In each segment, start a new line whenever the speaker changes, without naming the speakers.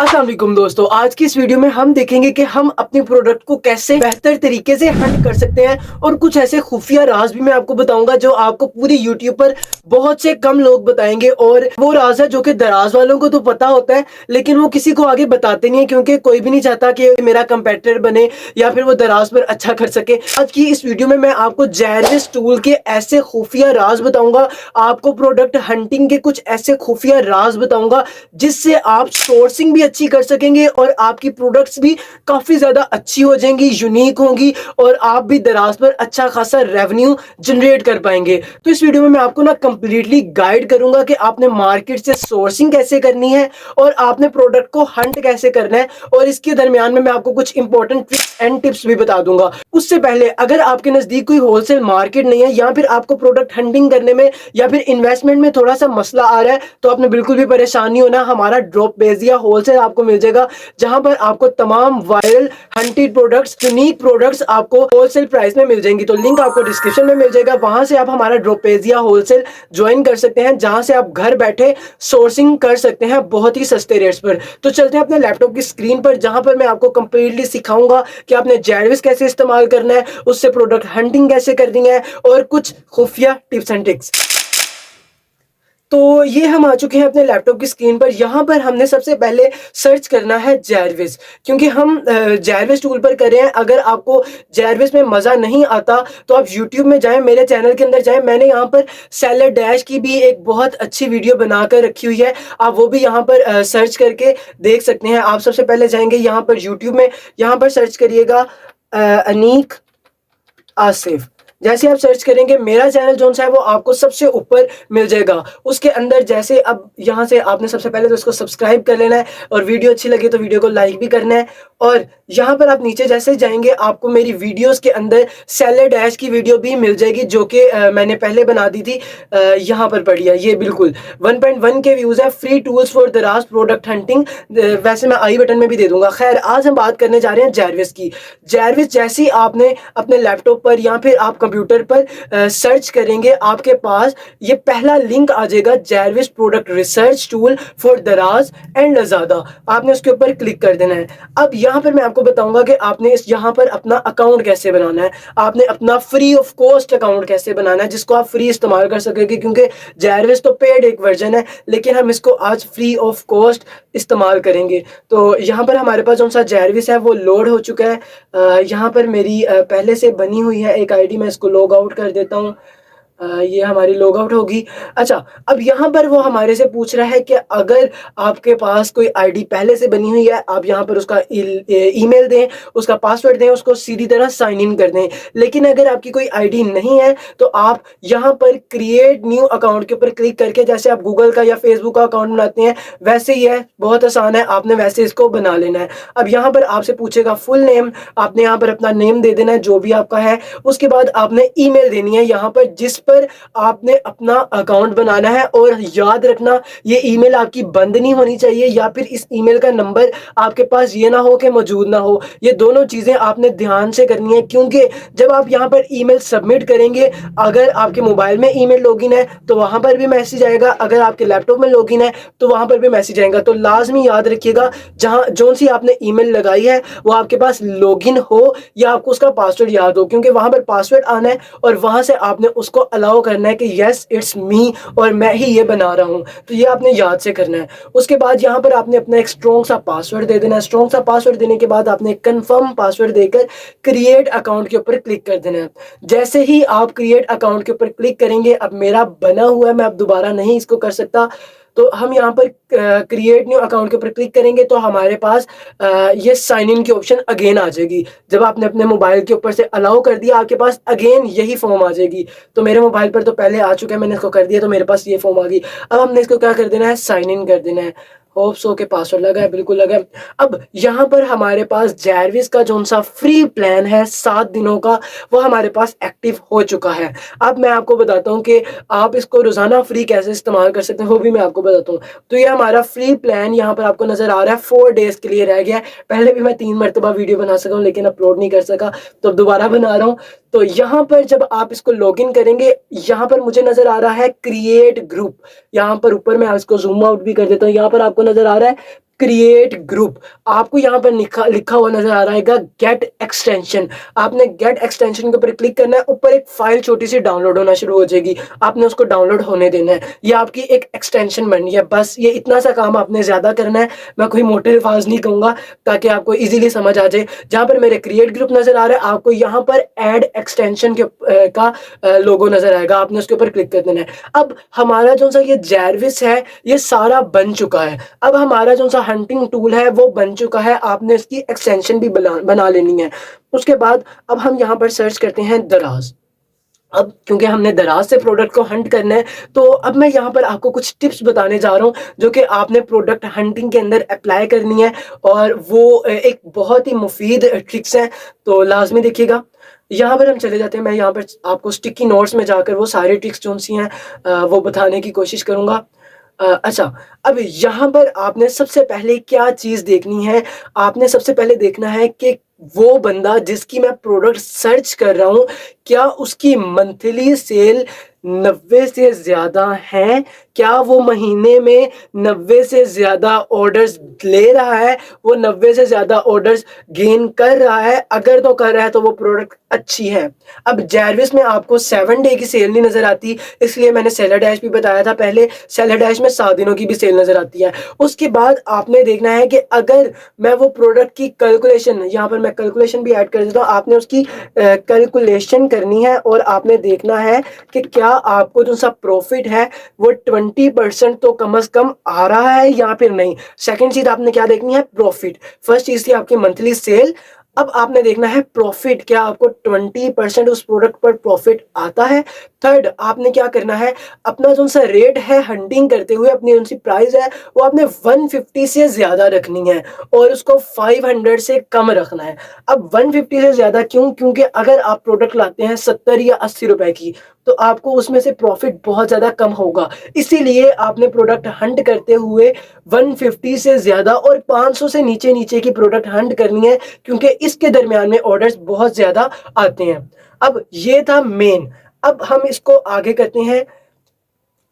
अस्सलाम वालेकुम दोस्तों, आज की इस वीडियो में हम देखेंगे कि हम अपने प्रोडक्ट को कैसे बेहतर तरीके से हंट कर सकते हैं और कुछ ऐसे खुफिया राज भी मैं आपको बताऊंगा जो आपको पूरी यूट्यूब पर बहुत से कम लोग बताएंगे। और वो राज है जो कि दराज वालों को तो पता होता है लेकिन वो किसी को आगे बताते नहीं है, क्योंकि कोई भी नहीं चाहता कि मेरा कंपेटिटर बने या फिर वो दराज पर अच्छा कर सके। आज की इस वीडियो में मैं आपको जैरविस टूल के ऐसे खुफिया राज बताऊंगा, आपको प्रोडक्ट हंटिंग के कुछ ऐसे खुफिया राज बताऊंगा जिससे आप सोर्सिंग भी अच्छी कर सकेंगे और आपकी प्रोडक्ट्स भी काफी ज्यादा अच्छी हो जाएंगी, यूनिक होंगी और आप भी दराज पर अच्छा खासा रेवेन्यू जनरेट कर पाएंगे। तो इस वीडियो में मैं आपको ना कंप्लीटली गाइड करूंगा कि आपने मार्केट से सोर्सिंग कैसे करनी है और आपने प्रोडक्ट को हंट कैसे करना है, और इसके दरमियान में मैं आपको कुछ इंपॉर्टेंट ट्रिक्स एंड टिप्स भी बता दूंगा। उससे पहले अगर आपके नजदीक कोई होलसेल मार्केट नहीं है या फिर आपको प्रोडक्ट हंटिंग करने में या फिर इन्वेस्टमेंट में थोड़ा सा मसला आ रहा है, तो आपने बिल्कुल भी परेशान नहीं होना। हमारा ड्रॉपबेजिया होलसेल आपको मिल जाएगा जहां पर आपको तमाम viral hunted products, unique products आपको होलसेल प्राइस में मिल जाएंगी। तो लिंक आपको डिस्क्रिप्शन में मिल जाएगा, वहां से आप हमारा ड्रॉपबेजिया होलसेल ज्वाइन कर सकते हैं जहां से आप घर बैठे सोर्सिंग कर सकते हैं बहुत ही सस्ते रेट्स पर। तो चलते हैं अपने लैपटॉप की स्क्रीन पर जहां पर मैं आपको कंप्लीटली सिखाऊंगा कि आपने जैरविस कैसे इस्तेमाल करना है, उससे प्रोडक्ट हंटिंग कैसे करनी है और कुछ खुफिया टिप्स एंड ट्रिक्स। तो ये हम आ चुके हैं अपने लैपटॉप की स्क्रीन पर। यहाँ पर हमने सबसे पहले सर्च करना है जैरविस, क्योंकि हम जैरविस टूल पर कर रहे हैं। अगर आपको जैरविस में मज़ा नहीं आता तो आप यूट्यूब में जाएं, मेरे चैनल के अंदर जाएं। मैंने यहाँ पर सेलर डैश की भी एक बहुत अच्छी वीडियो बनाकर रखी हुई है, आप वो भी यहाँ पर सर्च करके देख सकते हैं। आप सबसे पहले जाएंगे यहाँ पर यूट्यूब में, यहाँ पर सर्च करिएगा अनीक आसिफ। जैसे आप सर्च करेंगे मेरा चैनल जो सा है वो आपको सबसे ऊपर मिल जाएगा। उसके अंदर जैसे अब यहाँ से आपने सबसे पहले तो इसको सब्सक्राइब कर लेना है और वीडियो अच्छी लगे तो वीडियो को लाइक भी करना है। और यहाँ पर आप नीचे जैसे जाएंगे आपको मेरी वीडियोस के अंदर सेलर डैश की वीडियो भी मिल जाएगी जो कि मैंने पहले बना दी थी। यहाँ पर पड़ी है, ये बिल्कुल 1.1 के व्यूज है। फ्री टूल्स फॉर दराज प्रोडक्ट हंटिंग, वैसे मैं आई बटन में भी दे दूंगा। खैर आज हम बात करने जा रहे हैं जैरविस की। जैरविस जैसे ही आपने अपने लैपटॉप पर या फिर आप कंप्यूटर पर सर्च करेंगे आपके पास ये पहला लिंक आ जाएगा, जैरविस प्रोडक्ट रिसर्च टूल फॉर दराज एंड लजादा। आपने उसके ऊपर क्लिक कर देना है। अब यहाँ पर मैं आपको बताऊंगा कि आपने इस यहाँ पर अपना अकाउंट कैसे बनाना है। आपने अपना फ्री ऑफ कॉस्ट अकाउंट कैसे बनाना है जिसको आप फ्री इस्तेमाल कर सकेंगे, क्योंकि जैरविस तो पेड एक वर्जन है लेकिन हम इसको आज फ्री ऑफ कॉस्ट इस्तेमाल करेंगे। तो यहाँ पर हमारे पास जो सा जैरविस है वो लोड हो चुका है। यहाँ पर मेरी पहले से बनी हुई है एक आईडी, मैं इसको लॉग आउट कर देता हूँ। ये हमारी लॉग आउट होगी। अच्छा, अब यहाँ पर वो हमारे से पूछ रहा है कि अगर आपके पास कोई आईडी पहले से बनी हुई है आप यहाँ पर उसका ईमेल दें, उसका पासवर्ड दें, उसको सीधी तरह साइन इन कर दें। लेकिन अगर आपकी कोई आईडी नहीं है तो आप यहाँ पर क्रिएट न्यू अकाउंट के ऊपर क्लिक करके, जैसे आप गूगल का या फेसबुक का अकाउंट बनाते हैं वैसे ही है, बहुत आसान है, आपने वैसे इसको बना लेना है। अब यहाँ पर आपसे पूछेगा फुल नेम, आपने यहाँ पर अपना नेम दे देना है जो भी आपका है। उसके बाद आपने ईमेल देनी है यहाँ पर जिस पर आपने अपना अकाउंट बनाना है। और याद रखना ये ईमेल आपकी बंद नहीं होनी चाहिए या फिर इस ईमेल का नंबर आपके पास ये ना हो कि मौजूद ना हो। ये दोनों चीजें आपने ध्यान से करनी है, क्योंकि जब आप यहाँ पर ईमेल सबमिट करेंगे, अगर आपके मोबाइल में ईमेल लॉगिन है तो वहां पर भी मैसेज आएगा, अगर आपके लैपटॉप में लॉगिन है तो वहां पर भी मैसेज आएगा। तो लाजमी याद रखिएगा जहां जो सी आपने ईमेल लगाई है वो आपके पास लॉगिन हो या आपको उसका पासवर्ड याद हो, क्योंकि वहां पर पासवर्ड आना है और वहां से आपने उसको अलाउ करना है कि यस इट्स मी और मैं ही ये बना रहा हूं। तो ये आपने याद से करना है। उसके बाद यहाँ पर आपने अपना एक स्ट्रॉन्ग सा पासवर्ड दे देना है। स्ट्रॉन्ग सा पासवर्ड देने के बाद आपने कंफर्म पासवर्ड देकर क्रिएट अकाउंट के ऊपर क्लिक कर देना है। जैसे ही आप क्रिएट अकाउंट के ऊपर क्लिक करेंगे, अब मेरा बना हुआ है, मैं अब दोबारा नहीं इसको कर सकता, तो हम यहाँ पर क्रिएट न्यू अकाउंट के ऊपर क्लिक करेंगे तो हमारे पास ये साइन इन की ऑप्शन अगेन आ जाएगी। जब आपने अपने मोबाइल के ऊपर से अलाउ कर दिया आपके पास अगेन यही फॉर्म आ जाएगी। तो मेरे मोबाइल पर तो पहले आ चुका है, मैंने इसको कर दिया तो मेरे पास ये फॉर्म आ गई। अब हमने इसको क्या कर देना है, साइन इन कर देना है। होप सो के पासवर्ड लगा है, बिल्कुल लगा है। अब यहाँ पर हमारे पास जैरविस का जो सा फ्री प्लान है 7 दिनों का वो हमारे पास एक्टिव हो चुका है। अब मैं आपको बताता हूँ कि आप इसको रोजाना फ्री कैसे इस्तेमाल कर सकते हैं, वो भी मैं आपको बताता हूँ। तो ये हमारा फ्री प्लान यहाँ पर आपको नजर आ रहा है, 4 डेज के लिए रह गया है। पहले भी मैं 3 मरतबा वीडियो बना सका हूँ लेकिन अपलोड नहीं कर सका, तो दोबारा बना रहा हूँ। तो यहाँ पर जब आप इसको लॉगिन करेंगे, यहाँ पर मुझे नजर आ रहा है क्रिएट ग्रुप। यहाँ पर ऊपर मैं इसको जूम आउट भी कर देता हूँ, यहाँ पर आपको नजर आ रहा है क्रिएट ग्रुप, आपको यहाँ पर लिखा लिखा हुआ नजर आ रहा है गेट एक्सटेंशन। आपने गेट एक्सटेंशन के ऊपर क्लिक करना है, ऊपर एक फाइल छोटी सी डाउनलोड होना शुरू हो जाएगी, आपने उसको डाउनलोड होने देना है। ये आपकी एक एक्सटेंशन बन गई है, बस ये इतना सा काम आपने ज्यादा करना है। मैं कोई मोटे अल्फाज नहीं कहूंगा ताकि आपको इजीली समझ आ जाए। जहां पर मेरे क्रिएट ग्रुप नजर आ रहा है, आपको यहाँ पर ऐड एक्सटेंशन के का लोगो नजर आएगा, आपने उसके ऊपर क्लिक कर देना है। अब हमारा जो सा ये जैरविस है ये सारा बन चुका है। अब हमारा जो सा हंटिंग टूल है वो बन चुका है, आपने इसकी एक्सटेंशन भी बना लेनी है। उसके बाद अब हम यहाँ पर सर्च करते हैं दराज। अब क्योंकि हमने दराज से प्रोडक्ट को हंट करना है, तो अब मैं यहाँ पर आपको कुछ टिप्स बताने जा रहा हूँ जो कि आपने प्रोडक्ट हंटिंग के अंदर अप्लाई करनी है, और वो एक बहुत ही मुफीद ट्रिक्स हैं, तो लाजमी देखिएगा। यहाँ पर हम चले जाते हैं, मैं यहाँ पर आपको स्टिकी नोट्स में जाकर वो सारी ट्रिक्स जो सी हैं वो बताने की कोशिश करूँगा। अच्छा, अब यहाँ पर आपने सबसे पहले क्या चीज़ देखनी है, आपने सबसे पहले देखना है कि वो बंदा जिसकी मैं प्रोडक्ट सर्च कर रहा हूँ, क्या उसकी मंथली सेल 90 से ज़्यादा है, क्या वो महीने में 90 से ज़्यादा ऑर्डर्स ले रहा है, वो 90 से ज़्यादा ऑर्डर्स गेन कर रहा है। अगर तो कर रहा है तो वो प्रोडक्ट अच्छी है। अब जैरविस में आपको 7 डे की सेल नहीं नज़र आती, इसलिए मैंने सेलर डैश भी बताया था पहले, सेलर डैश में 7 दिनों की भी सेल नज़र आती है। उसके बाद आपने देखना है कि अगर मैं वो प्रोडक्ट की कैलकुलेशन, यहाँ पर मैं कैलकुलेशन भी ऐड कर देता हूँ, आपने उसकी कैलकुलेशन करनी है और आपने देखना है कि क्या आपको जो सा प्रॉफिट है वो 20% तो कम से कम आ रहा है या फिर नहीं। सेकंड चीज आपने क्या देखनी है, प्रॉफिट। फर्स्ट चीज थी आपकी मंथली सेल, अब आपने देखना है प्रॉफिट, क्या आपको 20% उस प्रोडक्ट पर प्रॉफिट आता है। थर्ड, आपने क्या करना है, अपना जो सा रेट है हंटिंग करते हुए, अपनी जो सी प्राइस है वो आपने 150 से ज्यादा रखनी है और उसको 500 से कम रखना है। अब 150 से ज्यादा क्यों, क्योंकि अगर आप प्रोडक्ट लाते हैं 70 या 80 रुपए की, तो आपको उसमें से प्रॉफिट बहुत ज्यादा कम होगा। इसीलिए आपने प्रोडक्ट हंट करते हुए 150 से ज्यादा और 500 से नीचे नीचे की प्रोडक्ट हंट करनी है, क्योंकि इसके दरमियान में ऑर्डर्स बहुत ज्यादा आते हैं। अब ये था मेन। अब हम इसको आगे करते हैं।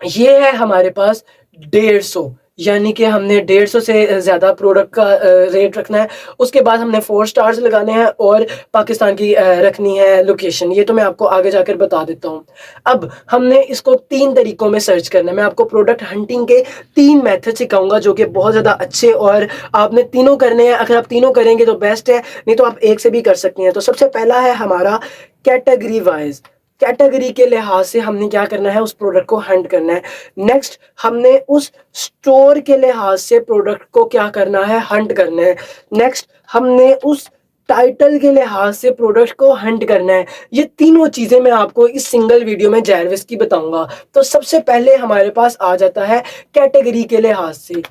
ये है हमारे पास 150, यानी कि हमने 150 से ज़्यादा प्रोडक्ट का रेट रखना है। उसके बाद हमने 4 स्टार्स लगाने हैं और पाकिस्तान की रखनी है लोकेशन। ये तो मैं आपको आगे जाकर बता देता हूँ। अब हमने इसको 3 तरीकों में सर्च करना है। मैं आपको प्रोडक्ट हंटिंग के 3 मेथड सिखाऊंगा जो कि बहुत ज़्यादा अच्छे, और आपने तीनों करने हैं। अगर आप तीनों करेंगे तो बेस्ट है, नहीं तो आप एक से भी कर सकते हैं। तो सबसे पहला है हमारा कैटेगरी वाइज। कैटेगरी के लिहाज से हमने क्या करना है, उस प्रोडक्ट को हंट करना है। नेक्स्ट, हमने उस स्टोर के लिहाज से प्रोडक्ट को क्या करना है, हंट करना है। नेक्स्ट, हमने उस टाइटल के लिहाज से प्रोडक्ट को हंट करना है। ये तीनों चीजें मैं आपको इस सिंगल वीडियो में जैरविस की बताऊंगा। तो सबसे पहले हमारे पास आ जाता है कैटेगरी के लिहाज से।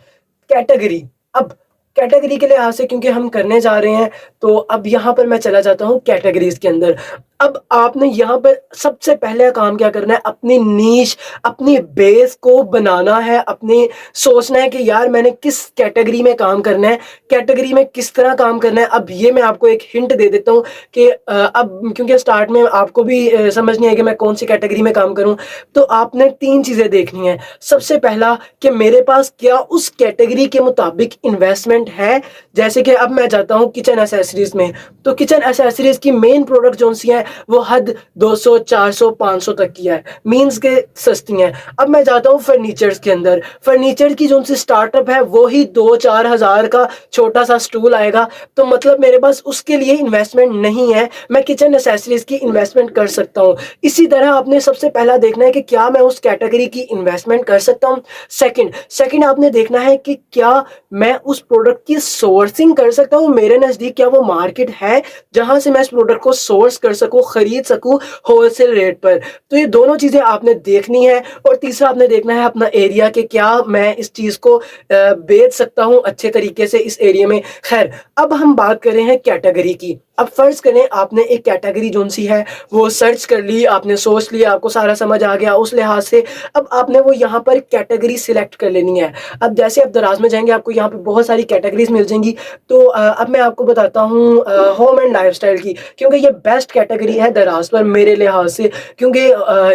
कैटेगरी, अब कैटेगरी के लिहाज से क्योंकि हम करने जा रहे हैं, तो अब यहाँ पर मैं चला जाता हूँ कैटेगरीज के अंदर। अब आपने यहाँ पर सबसे पहले काम क्या करना है, अपनी नीश, अपनी बेस को बनाना है। अपने सोचना है कि यार मैंने किस कैटेगरी में काम करना है, कैटेगरी में किस तरह काम करना है। अब ये मैं आपको एक हिंट दे देता हूँ कि अब क्योंकि स्टार्ट में आपको भी समझ नहीं है कि मैं कौन सी कैटेगरी में काम करूँ, तो आपने 3 चीज़ें देखनी है। सबसे पहला कि मेरे पास क्या उस कैटेगरी के मुताबिक इन्वेस्टमेंट है। जैसे कि अब मैं जाता हूँ किचन एसेसरीज में, तो किचन एसेसरीज की मेन प्रोडक्ट जो सी है वो हद 200, 400, 500 तक की है, मींस के सस्ती हैं। अब मैं जाता हूँ फर्नीचर्स के अंदर, फर्नीचर की जो सी स्टार्टअप है वो ही 2-4 हज़ार का छोटा सा स्टूल आएगा, तो मतलब मेरे पास उसके लिए इन्वेस्टमेंट नहीं है, मैं किचन एसेसरीज की इन्वेस्टमेंट कर सकता हूँ। इसी तरह आपने सबसे पहला देखना है कि क्या मैं उस कैटेगरी की इन्वेस्टमेंट कर सकता हूँ। सेकंड आपने देखना है कि क्या मैं उस प्रोडक्ट की सोर्सिंग कर सकता हूँ, मेरे नज़दीक क्या वो मार्केट है जहां से मैं इस प्रोडक्ट को सोर्स कर सकूं, खरीद सकूं होलसेल रेट पर। तो ये दोनों चीजें आपने देखनी है। और तीसरा आपने देखना है अपना एरिया, कि क्या मैं इस चीज को बेच सकता हूं अच्छे तरीके से इस एरिया में। खैर, अब हम बात कर रहे हैं कैटेगरी की। अब फर्ज करें आपने एक कैटेगरी जोन सी है वो सर्च कर ली, आपने सोच लिया, आपको सारा समझ आ गया उस लिहाज से। अब आपने वो यहाँ पर कैटेगरी सिलेक्ट कर लेनी है। अब जैसे आप दराज में जाएंगे आपको यहाँ पे बहुत सारी कैटेगरीज मिल जाएंगी। तो अब मैं आपको बताता हूँ होम एंड लाइफस्टाइल की, क्योंकि ये बेस्ट कैटेगरी है दराज पर मेरे लिहाज से, क्योंकि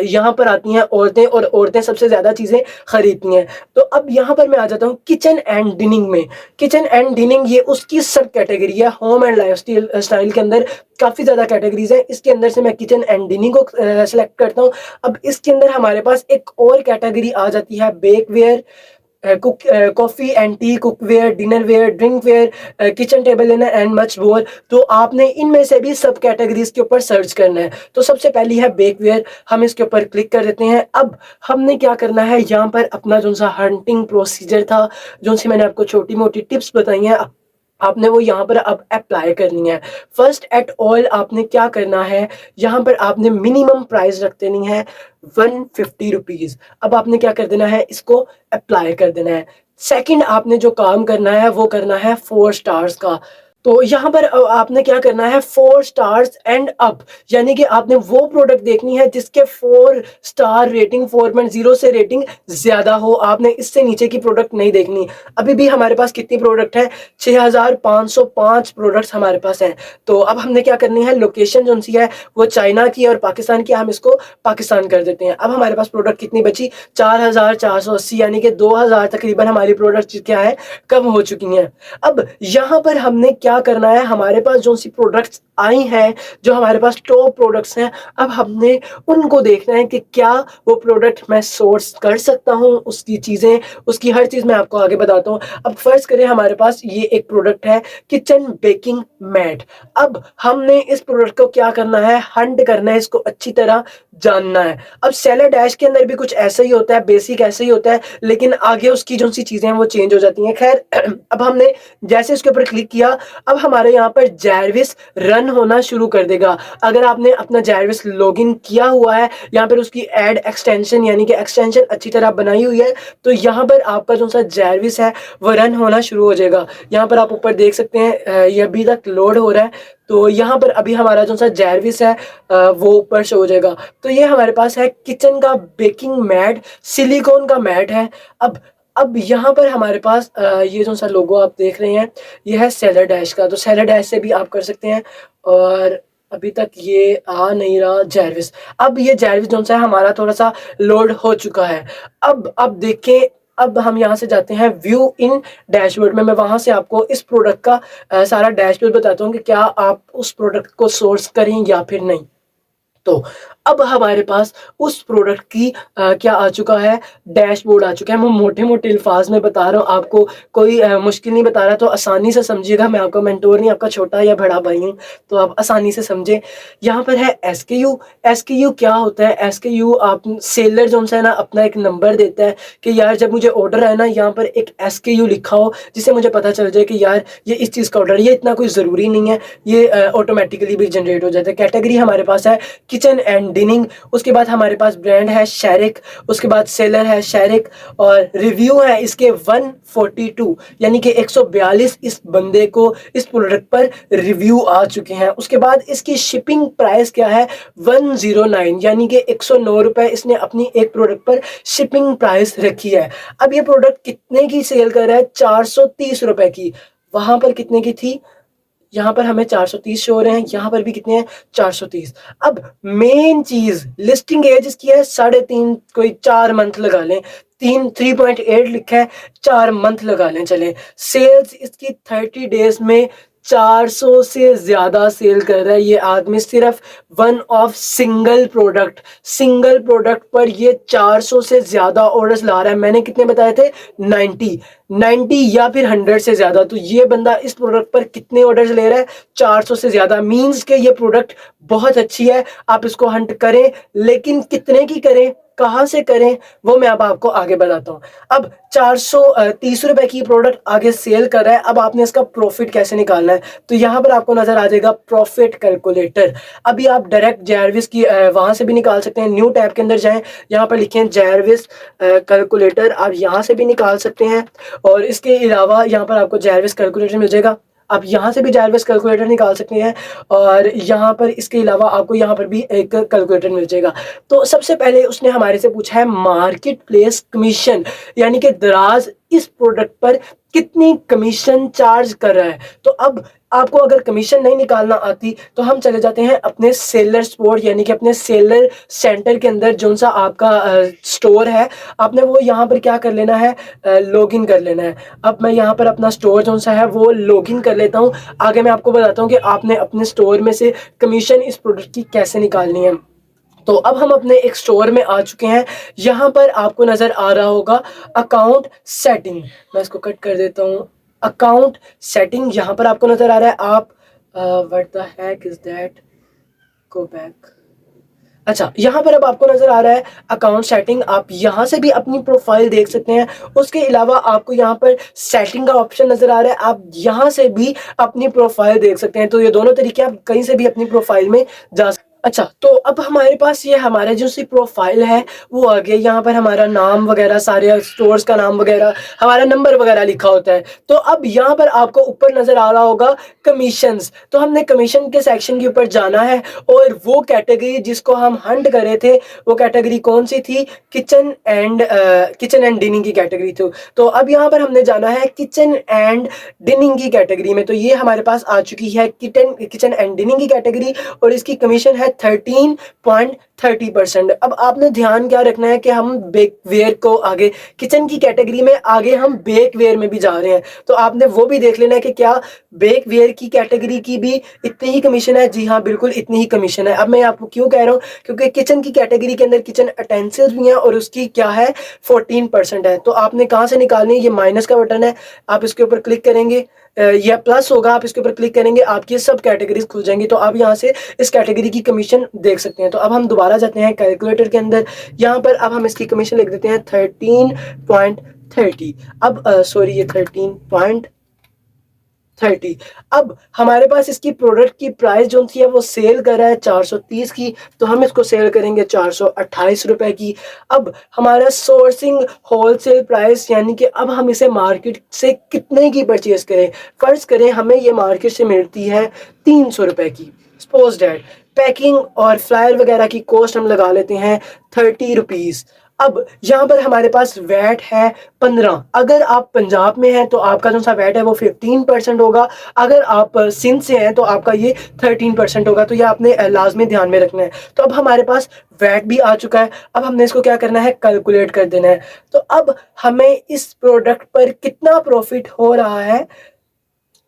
यहाँ पर आती हैं औरतें और औरतें सबसे ज़्यादा चीज़ें खरीदती हैं। तो अब यहाँ पर मैं आ जाता हूँ किचन एंड डिनिंग में। किचन एंड डिनिंग ये उसकी सब कैटेगरी है। होम एंड लाइफ स्टाइल के अंदर काफ़ी ज़्यादा कैटेगरीज हैं, इसके अंदर से मैं किचन एंड डिनिंग को सेलेक्ट करता हूँ। अब इसके अंदर हमारे पास एक और कैटेगरी आ जाती है bakeware, cook coffee and tea, cookware, dinner ware, drink ware, kitchen table linen and much more. तो आपने इनमें से भी सब कैटेगरीज के ऊपर सर्च करना है। तो सबसे पहली है बेकवेयर, हम इसके ऊपर क्लिक कर देते हैं। अब हमने क्या करना है, यहाँ पर अपना जो सा हंटिंग प्रोसीजर था, जो सी मैंने आपको छोटी मोटी टिप्स बताई हैं, आपने वो यहाँ पर अब अप्लाई करनी है। फर्स्ट एट ऑल आपने क्या करना है, यहाँ पर आपने मिनिमम प्राइस रख देनी है 150 रुपीज़। अब आपने क्या कर देना है, इसको अप्लाई कर देना है। सेकंड आपने जो काम करना है वो करना है 4 स्टार्स का। तो यहाँ पर आपने क्या करना है 4 स्टार्स एंड अप, यानी कि आपने वो प्रोडक्ट देखनी है जिसके 4 स्टार रेटिंग, 4.0 से रेटिंग ज्यादा हो। आपने इससे नीचे की प्रोडक्ट नहीं देखनी। अभी भी हमारे पास कितनी प्रोडक्ट है, 6505 प्रोडक्ट्स हमारे पास हैं। तो अब हमने क्या करनी है, लोकेशन जो सी है वो चाइना की और पाकिस्तान की, हम इसको पाकिस्तान कर देते हैं। अब हमारे पास प्रोडक्ट कितनी बची, 4480, यानी कि 2000 तकरीबन हमारी प्रोडक्ट क्या है, कम हो चुकी हैं। अब यहाँ पर हमने क्या करना है, हमारे पास जो सी प्रोडक्ट्स आई हैं, जो हमारे पास टॉप प्रोडक्ट्स हैं, अब हमने उनको देखना है कि क्या वो प्रोडक्ट मैं सोर्स कर सकता हूँ, उसकी चीज़ें, उसकी हर चीज़ मैं आपको आगे बताता हूँ। अब फर्ज करें हमारे पास ये एक प्रोडक्ट है किचन बेकिंग मैट। अब हमने इस प्रोडक्ट को क्या करना है, हंट करना है, इसको अच्छी तरह जानना है। अब सेलर डैश के अंदर भी कुछ ऐसा ही होता है, बेसिक ऐसा ही होता है, लेकिन आगे उसकी जो सी चीज़ें हैं वो चेंज हो जाती हैं। खैर अब हमने जैसे इसके ऊपर क्लिक किया, अब हमारे यहाँ पर जैरविस रन होना शुरू कर देगा। अगर आपने अपना जैरविस लॉगिन किया हुआ है, यहाँ पर उसकी ऐड एक्सटेंशन यानी कि एक्सटेंशन अच्छी तरह बनाई हुई है, तो यहाँ पर आपका जो सा जैरविस है वो रन होना शुरू हो जाएगा। यहाँ पर आप ऊपर देख सकते हैं ये अभी तक लोड हो रहा है। तो यहाँ पर अभी हमारा जो सा जैरविस है वो ऊपर शो हो जाएगा। तो ये हमारे पास है किचन का बेकिंग मैट, सिलिकॉन का मैट है। अब यहाँ पर हमारे पास ये जो सा लोगो आप देख रहे हैं ये है सेलर डैश का। तो सेलर डैश से भी आप कर सकते हैं। और अभी तक ये आ नहीं रहा जैरविस। अब ये जैरविस जो सा है हमारा थोड़ा सा लोड हो चुका है। अब देखें, अब हम यहाँ से जाते हैं व्यू इन डैशबोर्ड में। मैं वहाँ से आपको इस प्रोडक्ट का सारा डैशबोर्ड बताता हूँ कि क्या आप उस प्रोडक्ट को सोर्स करें या फिर नहीं। तो अब हमारे पास उस प्रोडक्ट की क्या आ चुका है, डैशबोर्ड आ चुका है। मैं मोटे मोटे अल्फाज में बता रहा हूँ आपको, कोई मुश्किल नहीं बता रहा, तो आसानी से समझिएगा। मैं आपका मेंटोर नहीं, आपका छोटा या बड़ा भाई हूँ, तो आप आसानी से समझें। यहाँ पर है SKU। SKU क्या होता है, SKU आप सेलर जो है ना अपना एक नंबर देता है कि यार जब मुझे ऑर्डर आए ना, यहाँ पर एक SKU लिखा हो जिससे मुझे पता चल जाए कि यार ये इस चीज़ का ऑर्डर है। ये इतना कोई ज़रूरी नहीं है, ये ऑटोमेटिकली भी जनरेट हो जाता है। कैटेगरी हमारे पास है किचन एंड डिनिंग, उसके बाद हमारे पास ब्रांड है शेरिक, उसके बाद सेलर है शेरिक, और रिव्यू है इसके 142, यानी कि 142 इस बंदे को इस प्रोडक्ट पर रिव्यू आ चुके हैं। उसके बाद इसकी शिपिंग प्राइस क्या है, 109, यानी कि 109 रुपए इसने अपनी एक प्रोडक्ट पर शिपिंग प्राइस रखी है। अब ये प्रोडक्ट कितने की सेल कर रहा है, 430 रुपए की। वहां पर कितने की थी, यहाँ पर हमें 430 शो हो रहे हैं, यहाँ पर भी कितने हैं, 430। अब मेन चीज, लिस्टिंग एज इसकी है 3.5, कोई 4 मंथ लगा लें, 3.8 लिखा है, 4 मंथ लगा लें चले। सेल्स इसकी 30 डेज में 400 से ज्यादा सेल कर रहा है ये आदमी, सिर्फ वन ऑफ सिंगल प्रोडक्ट पर ये 400 से ज्यादा ऑर्डर्स ला रहा है। मैंने कितने बताए थे, 90 या फिर 100 से ज्यादा। तो ये बंदा इस प्रोडक्ट पर कितने ऑर्डर्स ले रहा है, 400 से ज्यादा। मींस के ये प्रोडक्ट बहुत अच्छी है, आप इसको हंट करें, लेकिन कितने की करें, कहां से करें, वो मैं अब आपको आगे बताता हूं। अब 430 रुपए की प्रोडक्ट आगे सेल कर रहा है। अब आपने इसका प्रॉफिट कैसे निकालना है, तो यहां पर आपको नजर आ जाएगा प्रॉफिट कैलकुलेटर। अभी आप डायरेक्ट जैरविस की वहां से भी निकाल सकते हैं। न्यू टैब के अंदर जाएं, यहां पर लिखें जैरविस कैलकुलेटर, आप यहां से भी निकाल सकते हैं। और इसके अलावा यहां पर आपको जैरविस कैलकुलेटर मिल जाएगा। आप यहाँ से भी जायरवैस कैलकुलेटर निकाल सकते हैं और यहाँ पर इसके अलावा आपको यहाँ पर भी एक कैलकुलेटर मिल जाएगा। तो सबसे पहले उसने हमारे से पूछा है मार्केट प्लेस कमीशन, यानी कि दराज इस प्रोडक्ट पर कितनी कमीशन चार्ज कर रहा है। तो अब आपको अगर कमीशन नहीं निकालना आती तो हम चले जाते हैं अपने सेलर स्पोर्ट, यानी कि अपने सेलर सेंटर के अंदर जो सा आपका स्टोर है, आपने वो यहाँ पर क्या कर लेना है, लॉगिन कर लेना है। अब मैं यहाँ पर अपना स्टोर जो सा है वो लॉगिन कर लेता हूँ। आगे मैं आपको बताता हूँ कि आपने अपने स्टोर में से कमीशन इस प्रोडक्ट की कैसे निकालनी है। तो अब हम अपने एक स्टोर में आ चुके हैं। यहाँ पर आपको नजर आ रहा होगा अकाउंट सेटिंग, मैं इसको कट कर देता हूँ। अकाउंट सेटिंग यहाँ पर आपको नजर आ रहा है। आप what the heck is that, go back. अच्छा, यहाँ पर अब आपको नजर आ रहा है अकाउंट सेटिंग। आप यहाँ से भी अपनी प्रोफाइल देख सकते हैं। उसके अलावा आपको यहाँ पर सेटिंग का ऑप्शन नजर आ रहा है, आप यहाँ से भी अपनी प्रोफाइल देख सकते हैं। तो ये दोनों तरीके आप कहीं से भी अपनी प्रोफाइल में जा सकते हैं। अच्छा, तो अब हमारे पास ये हमारे जो सी प्रोफाइल है वो आ गया। यहाँ पर हमारा नाम वगैरह, सारे स्टोर्स का नाम वगैरह, हमारा नंबर वगैरह लिखा होता है। तो अब यहाँ पर आपको ऊपर नजर आ रहा होगा कमीशंस। तो हमने कमीशन के सेक्शन के ऊपर जाना है और वो कैटेगरी जिसको हम हंट कर रहे थे वो कैटेगरी कौन सी थी, किचन एंड डिनिंग की कैटेगरी थी। तो अब यहाँ पर हमने जाना है किचन एंड डिनिंग की कैटेगरी में। तो ये हमारे पास आ चुकी है किचन एंड डिनिंग की कैटेगरी और इसकी कमीशन है 13.30%। अब आपने ध्यान क्या रखना है कि हम बेकवेयर को आगे, किचन की कैटेगरी में आगे हम बेकवेयर में भी जा रहे हैं। तो आपने वो भी देख लेना है कि क्या बेकवेयर की कैटेगरी की भी इतनी ही कमीशन है। जी हाँ, बिल्कुल इतनी ही कमीशन है। अब मैं आपको क्यों कह रहा हूँ, क्योंकि किचन की कैटेगरी के अंदर किचन अटेंसिल्स भी हैं और उसकी क्या है 14% है। तो आपने कहाँ से निकालनी है, ये माइनस का बटन है, आप इसके ऊपर क्लिक करेंगे या प्लस होगा, आप इसके ऊपर क्लिक करेंगे, आपकी सब कैटेगरीज खुल जाएंगी। तो आप यहाँ से इस कैटेगरी की कमीशन देख सकते हैं। तो अब हम दोबारा जाते हैं कैलकुलेटर के अंदर। यहाँ पर अब हम इसकी कमीशन लिख देते हैं 13.30। अब सॉरी, ये 13.30। अब हमारे पास इसकी प्रोडक्ट की प्राइस जो थी है वो सेल कर रहा है 430 की, तो हम इसको सेल करेंगे 428 रुपए की। अब हमारा सोर्सिंग होलसेल प्राइस, यानी कि अब हम इसे मार्केट से कितने की परचेज करें। फर्ज करें हमें ये मार्केट से मिलती है 300 रुपए की, सपोज दैट। पैकिंग और फ्लायर वगैरह की कॉस्ट हम लगा लेते हैं 30 रुपीज। अब यहाँ पर हमारे पास वैट है 15। अगर आप पंजाब में हैं तो आपका जो सा वैट है वो 15% होगा। अगर आप सिंध से हैं तो आपका ये 13% होगा। तो ये आपने लाजमी ध्यान में रखना है। तो अब हमारे पास वैट भी आ चुका है। अब हमने इसको क्या करना है, कैलकुलेट कर देना है। तो अब हमें इस प्रोडक्ट पर कितना प्रॉफिट हो रहा है,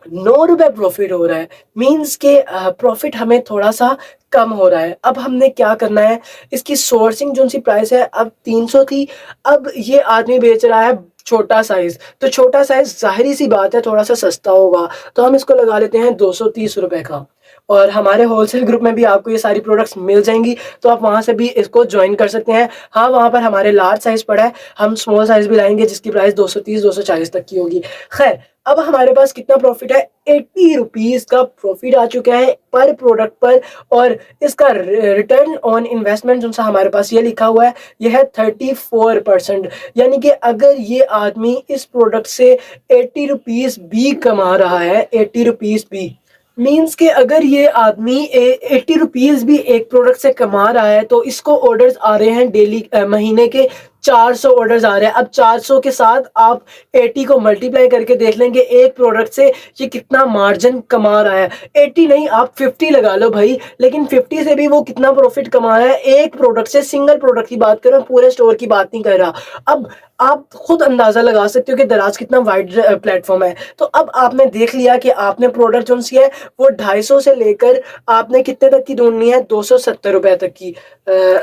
9 रुपए प्रॉफिट हो रहा है। मीन्स के प्रॉफिट हमें थोड़ा सा कम हो रहा है। अब हमने क्या करना है, इसकी सोर्सिंग जो सी प्राइस है अब 300 थी, अब ये आदमी बेच रहा है छोटा साइज। तो छोटा साइज जाहिर सी बात है थोड़ा सा सस्ता होगा, तो हम इसको लगा लेते हैं 230 रुपए का। और हमारे होलसेल ग्रुप में भी आपको ये सारी प्रोडक्ट्स मिल जाएंगी, तो आप वहां से भी इसको ज्वाइन कर सकते हैं। हाँ, वहां पर हमारे लार्ज साइज पड़ा है, हम स्मॉल साइज भी लाएंगे जिसकी प्राइस 230-240 तक की होगी। खैर, अब हमारे पास कितना प्रॉफिट है, 80 रुपीज का प्रॉफिट आ चुका है पर प्रोडक्ट पर। और इसका रिटर्न ऑन इन्वेस्टमेंट जो सा हमारे पास ये लिखा हुआ है, यह है 34%। यानी कि अगर ये आदमी इस प्रोडक्ट से 80 रुपीज भी कमा रहा है, 80 रुपीज भी, मीन्स के अगर ये आदमी 80 रुपीज भी एक प्रोडक्ट से कमा रहा है तो इसको ऑर्डर्स आ रहे हैं डेली, महीने के 400 ऑर्डर्स आ रहे हैं। अब 400 के साथ आप 80 को मल्टीप्लाई करके देख लेंगे एक प्रोडक्ट से ये कितना मार्जिन कमा रहा है। 80 नहीं, आप 50 लगा लो भाई, लेकिन 50 से भी वो कितना प्रॉफिट कमा रहा है एक प्रोडक्ट से। सिंगल प्रोडक्ट की बात कर रहा हूँ, पूरे स्टोर की बात नहीं कर रहा। अब आप खुद अंदाजा लगा सकते हो कि दराज कितना वाइड प्लेटफॉर्म है। तो अब आपने देख लिया कि आपने प्रोडक्ट जो सी है वो 250 से लेकर आपने कितने तक की ढूंढनी है, 270 रुपए तक की।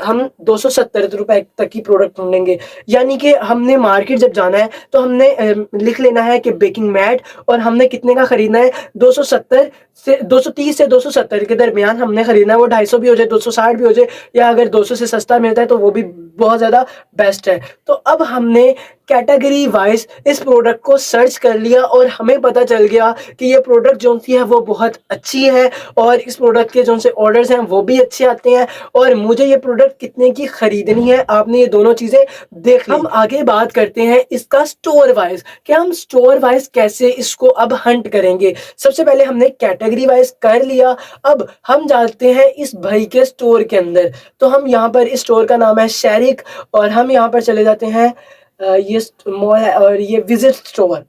हम 270 रुपए तक की प्रोडक्ट ढूंढेंगे। यानी कि हमने मार्केट जब जाना है तो हमने लिख लेना है कि बेकिंग मैट, और हमने कितने का खरीदना है, 270 से 230 से 270 के दरमियान हमने खरीदना है। वो 250 भी हो जाए, 260 भी हो जाए, या अगर 200 से सस्ता मिलता है तो वो भी बहुत ज़्यादा बेस्ट है। तो अब हमने कैटेगरी वाइज इस प्रोडक्ट को सर्च कर लिया और हमें पता चल गया कि ये प्रोडक्ट जो सी है वो बहुत अच्छी है और इस प्रोडक्ट के जो से ऑर्डर्स हैं वो भी अच्छे आते हैं और मुझे ये प्रोडक्ट कितने की खरीदनी है, आपने ये दोनों चीज़ें देख ली। हम आगे बात करते हैं इसका स्टोर वाइज, कि हम स्टोर वाइज कैसे इसको अब हंट करेंगे। सबसे पहले हमने कैटेगरी वाइज कर लिया, अब हम जाते हैं इस भाई के स्टोर के अंदर। तो हम यहाँ पर इस स्टोर का नाम है शेरिक और हम यहाँ पर चले जाते हैं, ये मॉल है और ये विजिट स्टोर।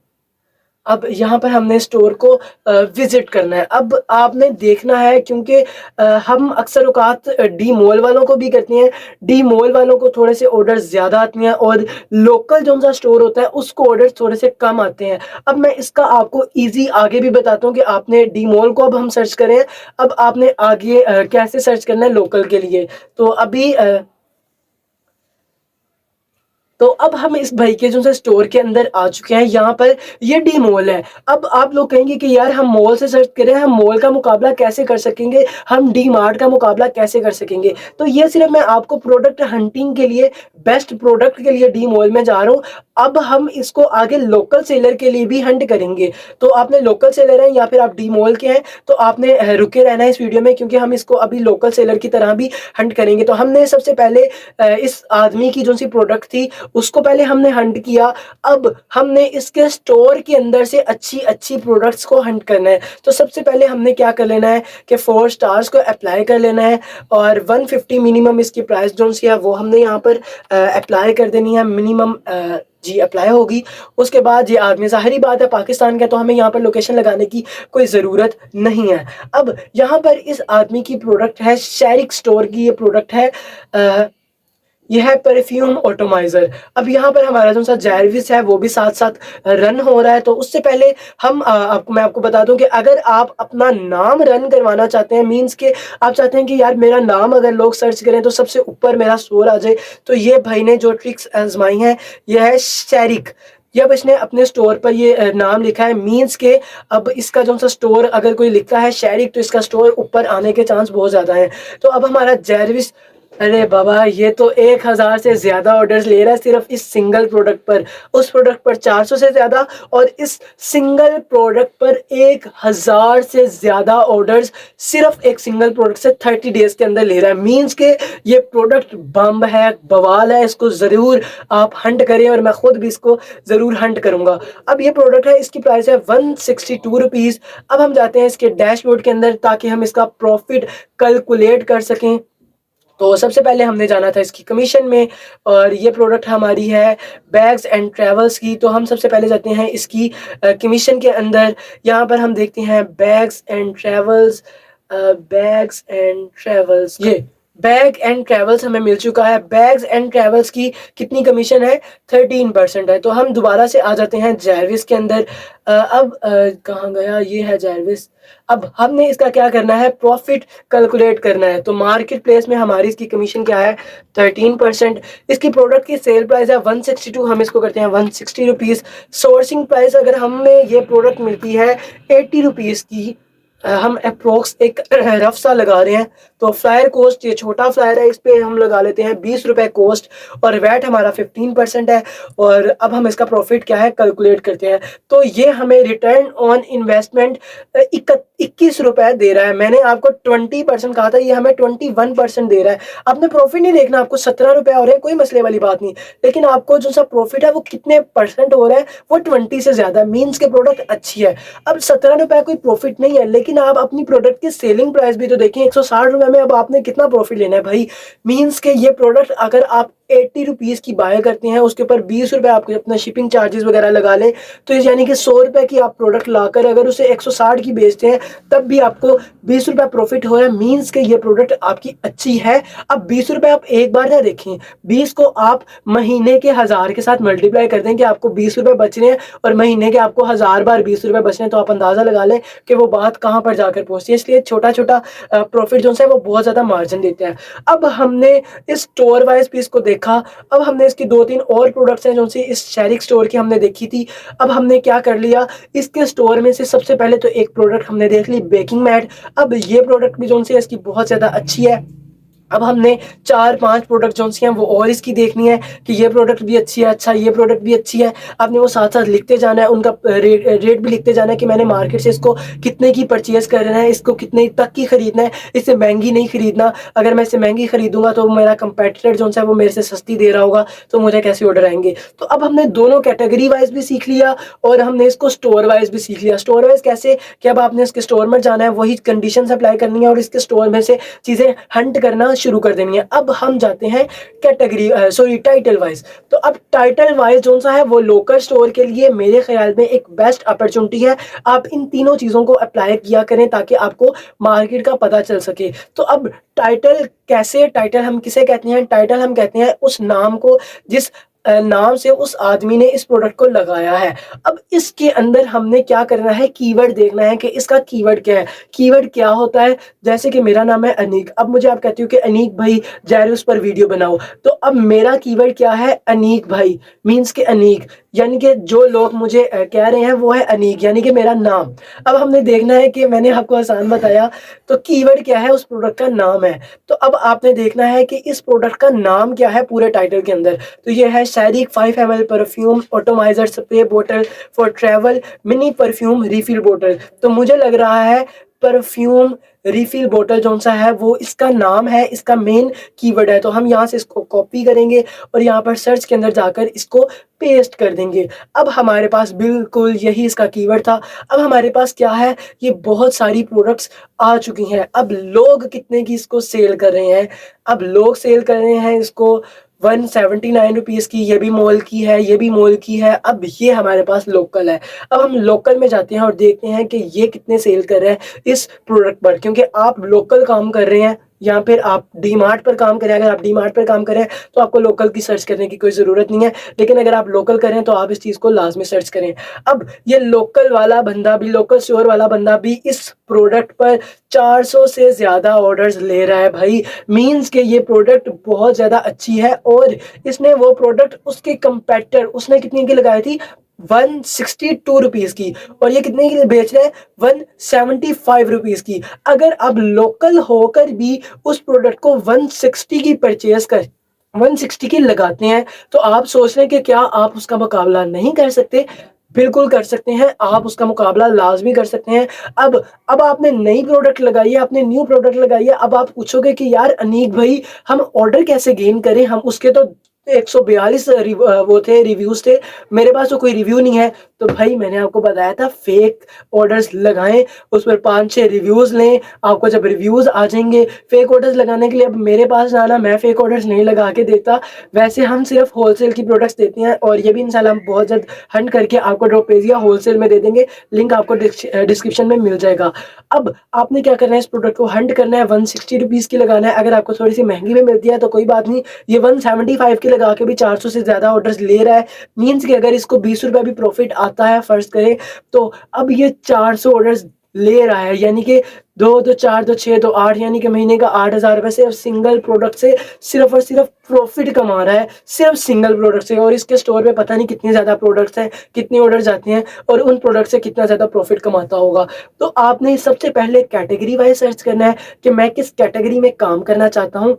अब यहाँ पर हमने स्टोर को विजिट करना है। अब आपने देखना है क्योंकि हम अक्सर औकात डी मॉल वालों को भी करते हैं, डी मॉल वालों को थोड़े से ऑर्डर्स ज़्यादा आते हैं और लोकल जो सा स्टोर होता है उसको ऑर्डर्स थोड़े से कम आते हैं। अब मैं इसका आपको इजी आगे भी बताता हूँ कि आपने डी मॉल को अब हम सर्च करें, अब आपने आगे कैसे सर्च करना है लोकल के लिए। तो अभी तो अब हम इस भाई के जो से स्टोर के अंदर आ चुके हैं। यहाँ पर ये डी मॉल है। अब आप लोग कहेंगे कि यार हम मॉल से सर्च करें, हम मॉल का मुकाबला कैसे कर सकेंगे, हम डी मार्ट का मुकाबला कैसे कर सकेंगे। तो ये सिर्फ मैं आपको प्रोडक्ट हंटिंग के लिए, बेस्ट प्रोडक्ट के लिए डी मॉल में जा रहा हूँ। अब हम इसको आगे लोकल सेलर के लिए भी हंट करेंगे। तो आपने लोकल सेलर है या फिर आप डी मॉल के हैं तो आपने रुके रहना है इस वीडियो में, क्योंकि हम इसको अभी लोकल सेलर की तरह भी हंट करेंगे। तो हमने सबसे पहले इस आदमी की जो सी प्रोडक्ट थी उसको पहले हमने हंट किया। अब हमने इसके स्टोर के अंदर से अच्छी अच्छी प्रोडक्ट्स को हंट करना है। तो सबसे पहले हमने क्या कर लेना है कि 4 स्टार्स को अप्लाई कर लेना है और 150 मिनिमम इसकी प्राइस जो सी है वो हमने यहाँ पर अप्लाई कर देनी है। मिनिमम जी अप्लाई होगी। उसके बाद ये आदमी, ज़ाहिरी बात है पाकिस्तान का, तो हमें यहाँ पर लोकेशन लगाने की कोई ज़रूरत नहीं है। अब यहाँ पर इस आदमी की प्रोडक्ट है, शेरिक स्टोर की ये प्रोडक्ट है, यह है परफ्यूम ऑटोमाइजर। अब यहाँ पर हमारा जो सा जैरविस है वो भी साथ साथ रन हो रहा है। तो उससे पहले हम मैं आपको बता दूं कि अगर आप अपना नाम रन करवाना चाहते हैं, मींस के आप चाहते हैं कि यार मेरा नाम अगर लोग सर्च करें तो सबसे ऊपर मेरा स्टोर आ जाए, तो ये भाई ने जो ट्रिक्स आजमाई हैं यह है शेरिक। ये अब इसने अपने स्टोर पर ये नाम लिखा है, मींस के अब इसका जो सा स्टोर अगर कोई लिखता है शेरिक तो इसका स्टोर ऊपर आने के चांस बहुत ज़्यादा हैं। तो अब हमारा जैरविस, अरे बाबा ये तो 1000 से ज़्यादा ऑर्डर्स ले रहा है सिर्फ इस सिंगल प्रोडक्ट पर। उस प्रोडक्ट पर 400 से ज़्यादा और इस सिंगल प्रोडक्ट पर 1000 से ज़्यादा ऑर्डर्स सिर्फ एक सिंगल प्रोडक्ट से 30 डेज़ के अंदर ले रहा है। मींस के ये प्रोडक्ट बम है, बवाल है, इसको ज़रूर आप हंट करें और मैं ख़ुद भी इसको ज़रूर हंट करूँगा। अब ये प्रोडक्ट है, इसकी प्राइस है 162 रुपीज़। अब हम जाते हैं इसके डैशबोर्ड के अंदर ताकि हम इसका प्रॉफिट कैलकुलेट कर सकें। तो सबसे पहले हमने जाना था इसकी कमीशन में और ये प्रोडक्ट हमारी है बैग्स एंड ट्रैवल्स की। तो हम सबसे पहले जाते हैं इसकी कमीशन के अंदर। यहाँ पर हम देखते हैं bags and travels, bags and travels, ये बैग एंड ट्रैवल्स हमें मिल चुका है। बैग्स एंड ट्रैवल्स की कितनी कमीशन है, 13% है। तो हम दोबारा से आ जाते हैं जैरविस के अंदर। अब कहाँ गया, ये है जैरविस। अब हमने इसका क्या करना है, प्रॉफिट कैलकुलेट करना है। तो मार्केट प्लेस में हमारी इसकी कमीशन क्या है, 13%। इसकी प्रोडक्ट की सेल प्राइस है 162, हम इसको करते हैं 160 रुपीज़। सोर्सिंग प्राइस अगर हमें ये प्रोडक्ट मिलती है 80 रुपीज़ की, हम अप्रोक्स एक रफ सा लगा रहे हैं। तो फ्लायर कोस्ट, ये छोटा फ्लायर है, इस पे हम लगा लेते हैं 20 रुपये कोस्ट और वैट हमारा 15% है। और अब हम इसका प्रॉफिट क्या है कैलकुलेट करते हैं। तो ये हमें रिटर्न ऑन इन्वेस्टमेंट 21 रुपये दे रहा है। मैंने आपको 20% कहा था, ये हमें 21% दे रहा है। आपने प्रॉफिट नहीं देखना, आपको 17 रुपये हो रहे हैं, कोई मसले वाली बात नहीं, लेकिन आपको जो सा प्रॉफिट है वो कितने परसेंट हो रहा है, वो 20 से ज़्यादा। मीन्स के प्रोडक्ट अच्छी है। अब 17 रुपये कोई प्रॉफिट नहीं है, लेकिन आप अपनी प्रोडक्ट की सेलिंग प्राइस भी तो देखें, 160 रुपये में अब आपने कितना प्रॉफिट लेना है भाई। मीन्स के ये प्रोडक्ट अगर आप 80 रुपीज़ की बाय करते हैं, उसके ऊपर 20 रुपये आपको अपना शिपिंग चार्जेस वगैरह लगा लें, तो यानी कि 100 रुपये की आप प्रोडक्ट लाकर अगर उसे 160 की बेचते हैं तब भी आपको 20 रुपये प्रॉफिट हो रहा है। मीन्स के ये प्रोडक्ट आपकी अच्छी है। अब 20 रुपये आप एक बार ना देखें, 20 को आप महीने के 1000 के साथ मल्टीप्लाई कर दें कि आपको 20 रुपये बच रहे हैं और महीने के आपको 1000 बार 20 रुपये बच रहे हैं, तो आप अंदाज़ा लगा लें कि वो बात कहाँ पर जाकर पहुँचती है। इसलिए छोटा छोटा प्रॉफिट जो है वो बहुत ज़्यादा मार्जिन देते हैं। अब हमने इस स्टोर वाइज पीस को देखा। अब हमने इसकी 2-3 और प्रोडक्ट्स हैं जो सी इस शेरिक स्टोर की हमने देखी थी। अब हमने क्या कर लिया, इसके स्टोर में से सबसे पहले तो एक प्रोडक्ट हमने देख ली बेकिंग मैट। अब ये प्रोडक्ट भी जो सी इसकी बहुत ज़्यादा अच्छी है। अब हमने 4-5 प्रोडक्ट जो सी हैं वो और इसकी देखनी है कि ये प्रोडक्ट भी अच्छी है, अच्छा ये प्रोडक्ट भी अच्छी है। आपने वो साथ-साथ लिखते जाना है, उनका रेट भी लिखते जाना है कि मैंने मार्केट से इसको कितने की परचेज़ करना है, इसको कितने तक की खरीदना है, इससे महँगी नहीं खरीदना। अगर मैं इससे महँगी खरीदूँगा तो मेरा कंपैटिटर जो सा है वो मेरे से सस्ती दे रहा होगा, तो मुझे कैसे ऑर्डर आएँगे। तो अब हमने दोनों कैटेगरी वाइज़ भी सीख लिया और हमने इसको स्टोर वाइज़ भी सीख लिया। स्टोर वाइज़ कैसे कि अब आपने इसके स्टोर में जाना है, वही कंडीशंस अप्लाई करनी है और इसके स्टोर में से चीज़ें हंट करना शुरू कर देनी है। अब हम जाते हैं टाइटल वाइज। तो अब टाइटल वाइज जो सा है वो लोकल स्टोर के लिए मेरे ख्याल में एक बेस्ट अपॉर्चुनिटी है। आप इन तीनों चीज़ों को अप्लाई किया करें ताकि आपको मार्केट का पता चल सके। तो अब टाइटल कैसे, टाइटल हम किसे कहते हैं? टाइटल हम कहते हैं उस नाम को जिस नाम से उस आदमी ने इस प्रोडक्ट को लगाया है। अब इसके अंदर हमने क्या करना है, कीवर्ड देखना है कि इसका कीवर्ड क्या है। कीवर्ड क्या होता है? जैसे कि मेरा नाम है अनीक, अब मुझे आप कहते हो कि अनीक भाई जायरूस पर वीडियो बनाओ, तो अब मेरा कीवर्ड क्या है? अनीक भाई, मीन्स के अनीक, यानी कि जो लोग मुझे कह रहे हैं वो है अनीक, यानी कि मेरा नाम। अब हमने देखना है कि मैंने आपको आसान बताया, तो कीवर्ड क्या है? उस प्रोडक्ट का नाम है। तो अब आपने देखना है कि इस प्रोडक्ट का नाम क्या है पूरे टाइटल के अंदर। तो ये है Sharik 5 ml perfume atomizer spray bottle for travel mini perfume refill bottle. तो मुझे लग रहा है परफ्यूम रिफिल बॉटल जो सा है वो इसका नाम है, इसका मेन कीवर्ड है। तो हम यहाँ से इसको कॉपी करेंगे और यहाँ पर सर्च के अंदर जाकर इसको पेस्ट कर देंगे। अब हमारे पास बिल्कुल यही इसका कीवर्ड था। अब हमारे पास क्या है, ये बहुत सारी प्रोडक्ट्स आ चुकी हैं। अब लोग कितने की इसको सेल कर रहे हैं? अब लोग सेल कर रहे हैं इसको 179 रुपीज़ की, ये भी मॉल की है, ये भी मॉल की है। अब ये हमारे पास लोकल है। अब हम लोकल में जाते हैं और देखते हैं कि ये कितने सेल कर रहे हैं इस प्रोडक्ट पर, क्योंकि आप लोकल काम कर रहे हैं या फिर आप डी मार्ट पर काम करें। अगर आप डी मार्ट पर काम करें तो आपको लोकल की सर्च करने की कोई ज़रूरत नहीं है, लेकिन अगर आप लोकल करें तो आप इस चीज़ को लाजमी सर्च करें। अब ये लोकल वाला बंदा भी, लोकल स्टोर वाला बंदा भी इस प्रोडक्ट पर 400 से ज़्यादा ऑर्डर्स ले रहा है भाई। मीन्स के ये प्रोडक्ट बहुत ज़्यादा अच्छी है और इसने वो प्रोडक्ट उसके कंपेटिटर उसने कितने की लगाई थी? 162 रुपीज़ की, और ये कितने की बेच रहे हैं? 175 रुपीज़ की। अगर आप लोकल होकर भी उस प्रोडक्ट को 160 की परचेज कर 160 की लगाते हैं, तो आप सोच रहे हैं कि क्या आप उसका मुकाबला नहीं कर सकते? बिल्कुल कर सकते हैं, आप उसका मुकाबला लाज़मी कर सकते हैं। अब आपने नई प्रोडक्ट लगाई है, आपने न्यू प्रोडक्ट लगाई है, अब आप पूछोगे कि यार अनीक भाई हम ऑर्डर कैसे गेन करें? हम उसके तो 142 वो थे, रिव्यूज़ थे, मेरे पास तो कोई रिव्यू नहीं है। तो भाई मैंने आपको बताया था फेक ऑर्डर्स लगाएँ, उस पर 5-6 रिव्यूज़ लें, आपको जब रिव्यूज़ आ जाएँगे, फेक ऑर्डर्स लगाने के लिए अब मेरे पास आना, मैं फेक ऑर्डर्स नहीं लगा के देता। वैसे हम सिर्फ होलसेल की प्रोडक्ट्स देते हैं और ये भी इंशाल्लाह हम बहुत जल्द हंट करके आपको ड्रॉप पेज या होलसेल में दे देंगे। लिंक आपको डिस्क्रिप्शन में मिल जाएगा। अब आपने क्या करना है, इस प्रोडक्ट को हंट करना है, 160 रुपीज़ की लगाना है। अगर आपको थोड़ी सी महंगी में मिलती है तो कोई बात नहीं, ये 175 की लगा के भी 400 से ज़्यादा ऑर्डर्स ले रहा है। मीन्स कि अगर इसको 20 रुपये भी प्रॉफिट आता है फ़र्ज़ करें, तो अब ये 400 ऑर्डर्स ले रहा है, यानी कि 2 2 4 2 6 2 8, यानी कि महीने का 8,000 रुपये सिर्फ सिंगल प्रोडक्ट से सिर्फ और सिर्फ प्रॉफिट कमा रहा है, सिर्फ सिंगल प्रोडक्ट से। और इसके स्टोर पे पता नहीं कितने ज़्यादा प्रोडक्ट्स हैं, कितने ऑर्डर जाते हैं और उन प्रोडक्ट से कितना ज़्यादा प्रॉफिट कमाता होगा। तो आपने सबसे पहले कैटेगरी वाइज सर्च करना है कि मैं किस कैटेगरी में काम करना चाहता हूँ,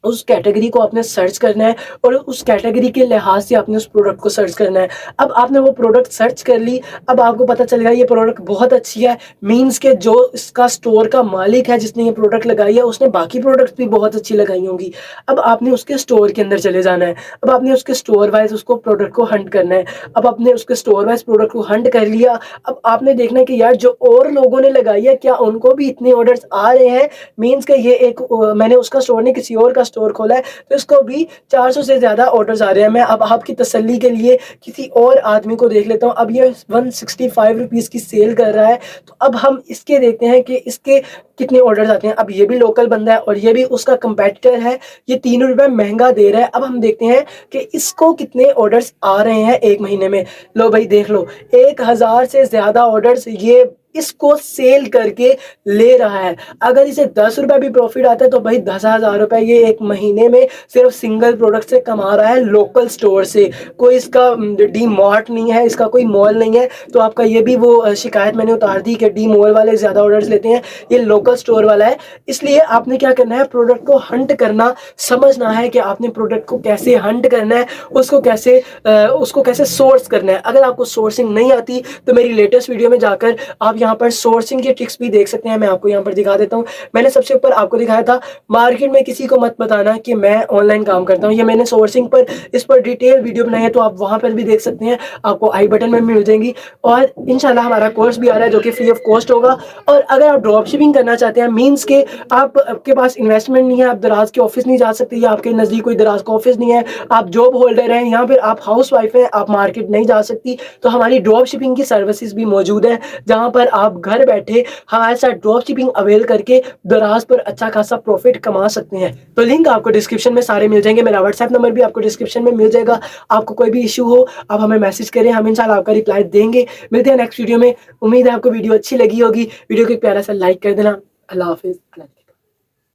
उस कैटेगरी को आपने सर्च करना है और उस कैटेगरी के लिहाज से आपने उस प्रोडक्ट को सर्च करना है। अब आपने वो प्रोडक्ट सर्च कर ली, अब आपको पता चल गया ये प्रोडक्ट बहुत अच्छी है, मीन्स के जो इसका स्टोर का मालिक है जिसने ये प्रोडक्ट लगाई है उसने बाकी प्रोडक्ट्स भी बहुत अच्छी लगाई होंगी। अब आपने उसके स्टोर के अंदर चले जाना है। अब आपने उसके स्टोर वाइज उसको प्रोडक्ट को हंट करना है। अब आपने उसके स्टोर वाइज प्रोडक्ट को हंट कर लिया, अब आपने देखना है कि यार जो और लोगों ने लगाई है क्या उनको भी इतने ऑर्डर्स आ रहे हैं। मीन्स के ये एक मैंने उसका स्टोर नहीं किसी और का स्टोर खोला है तो इसको भी 400 से ज़्यादा ऑर्डर्स आ रहे हैं। मैं अब आपकी तसल्ली के लिए किसी और आदमी को देख लेता हूँ। अब ये 165 रुपीज़ की सेल कर रहा है, तो अब हम इसके देखते हैं कि इसके कितने ऑर्डर्स आते हैं। अब ये भी लोकल बंदा है और ये भी उसका कंपेटिटर है, ये 3 रुपये महंगा दे रहा है। अब हम देखते हैं कि इसको कितने ऑर्डर्स आ रहे हैं एक महीने में। लो भाई देख लो, 1000 से ज़्यादा ऑर्डर्स ये इसको सेल करके ले रहा है। अगर इसे 10 रुपए भी प्रॉफिट आता है तो भाई 10,000 रुपए ये एक महीने में सिर्फ सिंगल प्रोडक्ट से कमा रहा है, लोकल स्टोर से। कोई इसका डी मार्ट नहीं है, इसका कोई मॉल नहीं है। तो आपका ये भी वो शिकायत मैंने उतार दी कि डी मॉल वाले ज्यादा ऑर्डर्स लेते हैं, ये लोकल स्टोर वाला है। इसलिए आपने क्या करना है, प्रोडक्ट को हंट करना, समझना है कि आपने प्रोडक्ट को कैसे हंट करना है, उसको कैसे सोर्स करना है। अगर आपको सोर्सिंग नहीं आती तो मेरी लेटेस्ट वीडियो में जाकर आप यहाँ पर सोर्सिंग की ट्रिक्स भी देख सकते हैं। मैं आपको यहाँ पर दिखा देता हूँ। मैंने सबसे ऊपर आपको दिखाया था मार्केट में किसी को मत बताना कि मैं ऑनलाइन काम करता हूँ। ये मैंने सोर्सिंग पर इस पर डिटेल वीडियो बनाई है, तो आप वहां पर भी देख सकते हैं, आपको आई बटन में मिल जाएंगी। और इंशाल्लाह हमारा कोर्स भी आ रहा है जो कि फ्री ऑफ कॉस्ट होगा। और अगर आप ड्रॉप शिपिंग करना चाहते हैं, मीन्स के आपके पास इन्वेस्टमेंट नहीं है, आप दराज के ऑफिस नहीं जा सकते, या आपके नजदीक कोई दराज का ऑफिस नहीं है, आप जॉब होल्डर हैं, या फिर आप हाउस वाइफ हैं, आप मार्केट नहीं जा सकती, तो हमारी ड्रॉप शिपिंग की सर्विसेज भी मौजूद है, जहां पर आप घर बैठे हमारे साथ ड्रॉप शिपिंग अवेल करके दराज पर अच्छा खासा प्रॉफिट कमा सकते हैं। तो लिंक आपको डिस्क्रिप्शन में सारे मिल जाएंगे। मेरा व्हाट्सएप नंबर भी आपको डिस्क्रिप्शन में मिल जाएगा। आपको कोई भी इशू हो आप हमें मैसेज करें, हम इंशाल्लाह आपका रिप्लाई देंगे। मिलते हैं नेक्स्ट वीडियो में। उम्मीद है आपको वीडियो अच्छी लगी होगी। वीडियो को एक प्यारा सा लाइक कर देना। अल्लाह हाफिज।